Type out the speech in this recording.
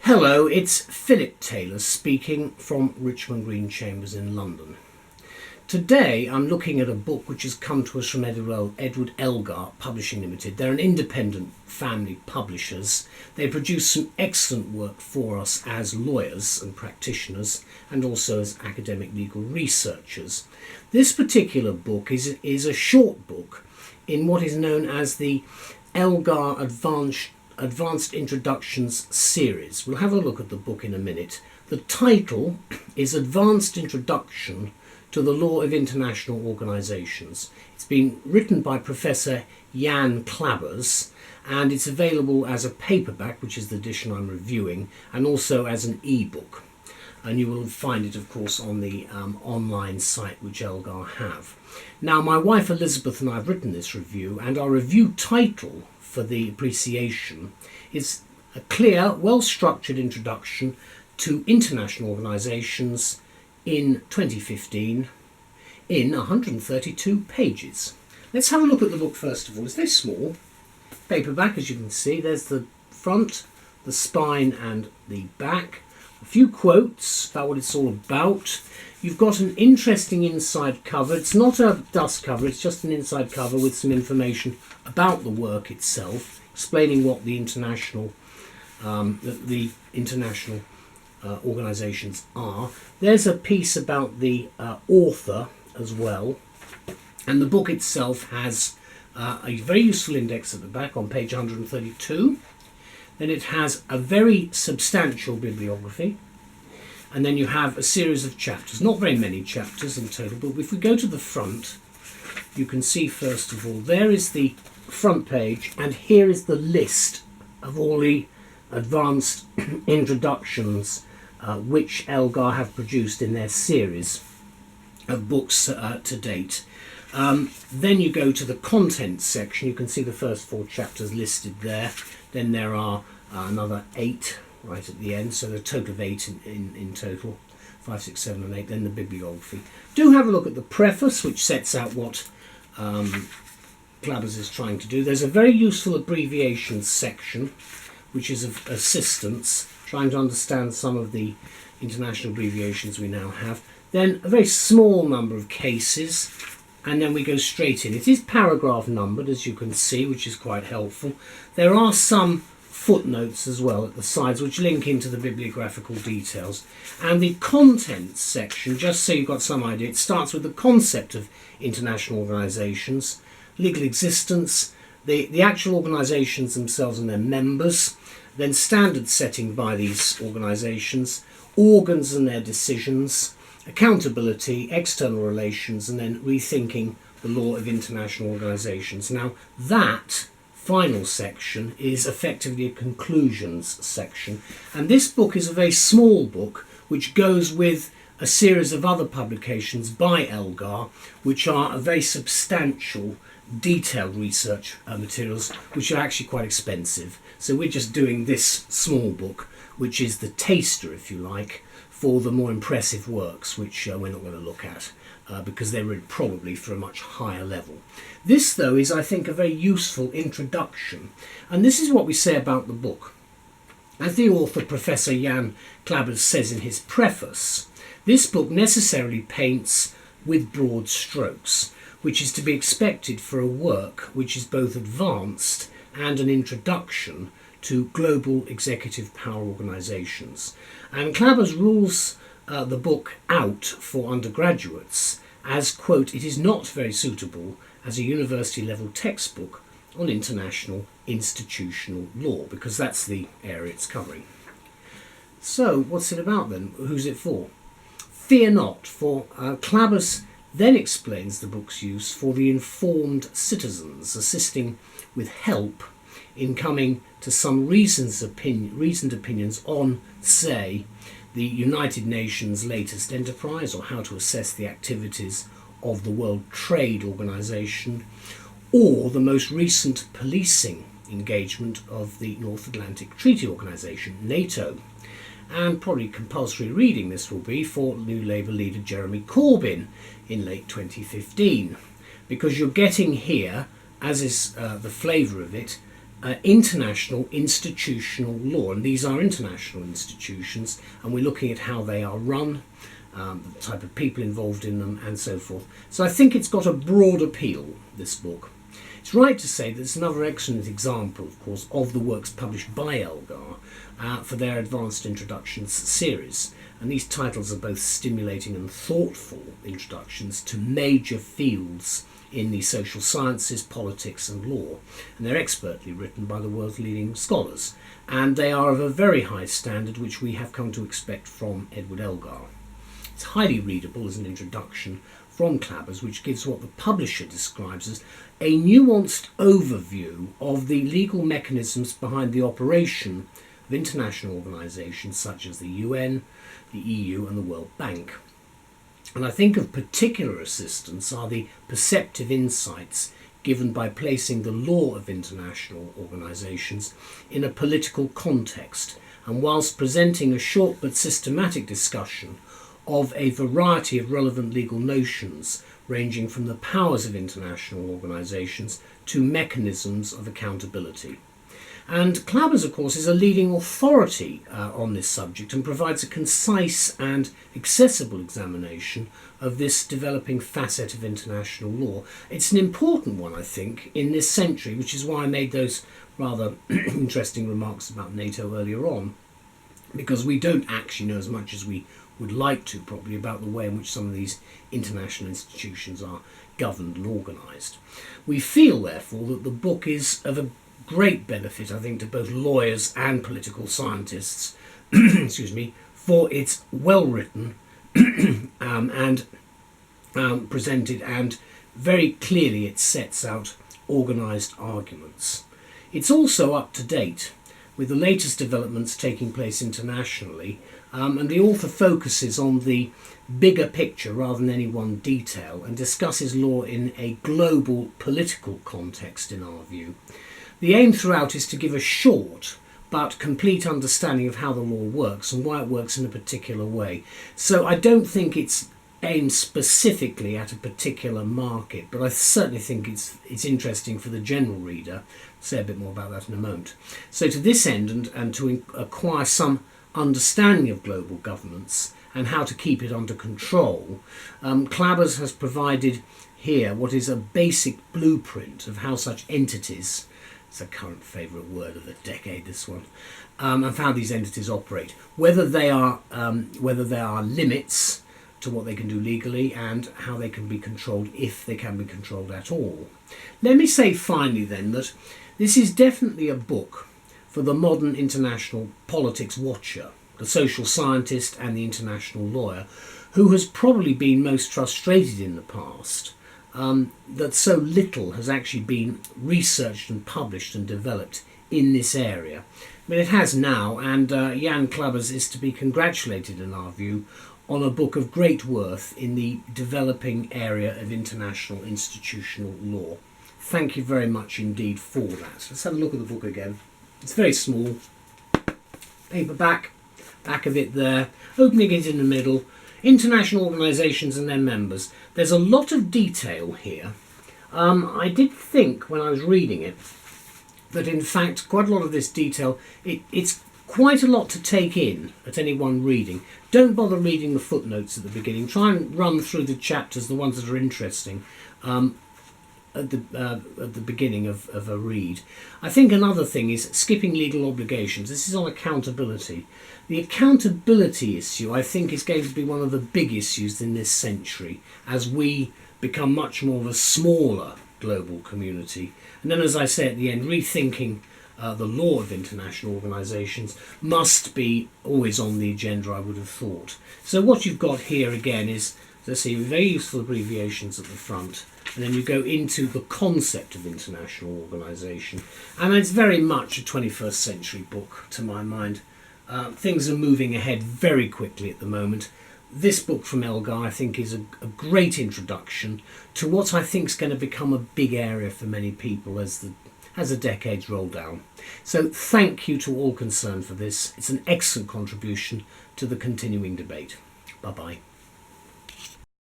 Hello, it's Philip Taylor speaking from Richmond Green Chambers in London. Today I'm looking at a book which has come to us from Edward Elgar Publishing Limited. They're an independent family publishers. They produce some excellent work for us as lawyers and practitioners and also as academic legal researchers. This particular book is a short book in what is known as the Elgar Advanced Introductions series. We'll have a look at the book in a minute. The title is Advanced Introduction to the Law of International Organisations. It's been written by Professor Jan Klabbers and it's available as a paperback, which is the edition I'm reviewing, and also as an e-book. And you will find it, of course, on the online site which Elgar have. Now, my wife Elizabeth and I have written this review, and our review title for the appreciation is a clear, well-structured introduction to international organisations in 2015 in 132 pages. Let's have a look at the book first of all. It's very small, paperback as you can see. There's the front, the spine and the back. A few quotes about what it's all about. You've got an interesting inside cover. It's not a dust cover, it's just an inside cover with some information about the work itself, explaining what the international organisations are. There's a piece about the author as well, and the book itself has a very useful index at the back on page 132. Then it has a very substantial bibliography, and then you have a series of chapters, not very many chapters in total, but if we go to the front, you can see first of all, there is the front page, and here is the list of all the advanced introductions which Elgar have produced in their series of books to date. Then you go to the contents section. You can see the first 4 chapters listed there. Then there are another 8 right at the end, so a total of 8 in total, 5, 6, 7 and 8. Then the bibliography. Do have a look at the preface, which sets out what Klabbers is trying to do. There's a very useful abbreviations section, which is of assistance, trying to understand some of the international abbreviations we now have. Then a very small number of cases, and then we go straight in. It is paragraph numbered, as you can see, which is quite helpful. There are some footnotes as well at the sides which link into the bibliographical details. And the contents section, just so you've got some idea, it starts with the concept of international organisations, legal existence, the actual organisations themselves and their members, then standard setting by these organisations, organs and their decisions, accountability, external relations, and then rethinking the law of international organisations. Now that final section is effectively a conclusions section, and this book is a very small book which goes with a series of other publications by Elgar which are a very substantial detailed research materials which are actually quite expensive. So we're just doing this small book, which is the taster, if you like, for the more impressive works, which we're not going to look at because they're probably for a much higher level. This, though, is, I think, a very useful introduction, and this is what we say about the book. As the author, Professor Jan Klabbers, says in his preface, this book necessarily paints with broad strokes, which is to be expected for a work which is both advanced and an introduction to global executive power organisations. And Klabbers rules the book out for undergraduates as, quote, it is not very suitable as a university level textbook on international institutional law, because that's the area it's covering. So what's it about then? Who's it for? Fear not, for Klabbers then explains the book's use for the informed citizens, assisting with help in coming to some reasoned opinions on, say, the United Nations latest enterprise, or how to assess the activities of the World Trade Organization, or the most recent policing engagement of the North Atlantic Treaty Organization, NATO. And probably compulsory reading this will be for New Labour leader Jeremy Corbyn in late 2015, because you're getting here, as is the flavour of it, international institutional law, and these are international institutions, and we're looking at how they are run, the type of people involved in them, and so forth. So I think it's got a broad appeal, this book. It's right to say that it's another excellent example, of course, of the works published by Elgar for their Advanced Introductions series. And these titles are both stimulating and thoughtful introductions to major fields in the social sciences, politics and law. And they're expertly written by the world's leading scholars. And they are of a very high standard, which we have come to expect from Edward Elgar. It's highly readable as an introduction from Clabbers, which gives what the publisher describes as a nuanced overview of the legal mechanisms behind the operation of international organisations such as the UN, the EU and the World Bank. And I think of particular assistance are the perceptive insights given by placing the law of international organisations in a political context, and whilst presenting a short but systematic discussion of a variety of relevant legal notions ranging from the powers of international organisations to mechanisms of accountability. And Clabbers, of course, is a leading authority on this subject and provides a concise and accessible examination of this developing facet of international law. It's an important one, I think, in this century, which is why I made those rather interesting remarks about NATO earlier on, because we don't actually know as much as we would like to, probably, about the way in which some of these international institutions are governed and organised. We feel, therefore, that the book is of a great benefit, I think, to both lawyers and political scientists, excuse me, for its well-written and presented, and very clearly it sets out organised arguments. It's also up to date with the latest developments taking place internationally, and the author focuses on the bigger picture rather than any one detail and discusses law in a global political context, in our view. The aim throughout is to give a short but complete understanding of how the law works and why it works in a particular way. So I don't think it's aimed specifically at a particular market, but I certainly think it's interesting for the general reader. I'll say a bit more about that in a moment. So to this end, and to acquire some understanding of global governance and how to keep it under control, Clabbers has provided here what is a basic blueprint of how such entities, it's a current favourite word of the decade, this one, of how these entities operate, whether there are limits to what they can do legally and how they can be controlled, if they can be controlled at all. Let me say finally then that this is definitely a book for the modern international politics watcher, the social scientist and the international lawyer, who has probably been most frustrated in the past that so little has actually been researched and published and developed in this area. But it has now, and Jan Clabbers is to be congratulated, in our view, on a book of great worth in the developing area of international institutional law. Thank you very much indeed for that. Let's have a look at the book again. It's very small, paperback, back of it there, opening it in the middle, international organisations and their members. There's a lot of detail here. I did think when I was reading it that in fact quite a lot of this detail, it's quite a lot to take in at any one reading. Don't bother reading the footnotes at the beginning. Try and run through the chapters, the ones that are interesting, at the beginning of a read. I think another thing is skipping legal obligations. This is on accountability. The accountability issue, I think, is going to be one of the big issues in this century as we become much more of a smaller global community. And then, as I say at the end, rethinking the law of international organisations must be always on the agenda, I would have thought. So what you've got here again is, as I see, very useful abbreviations at the front, and then you go into the concept of international organisation. And it's very much a 21st century book, to my mind. Things are moving ahead very quickly at the moment. This book from Elgar, I think, is a great introduction to what I think is going to become a big area for many people as the decades roll down. So thank you to all concerned for this. It's an excellent contribution to the continuing debate. Bye-bye.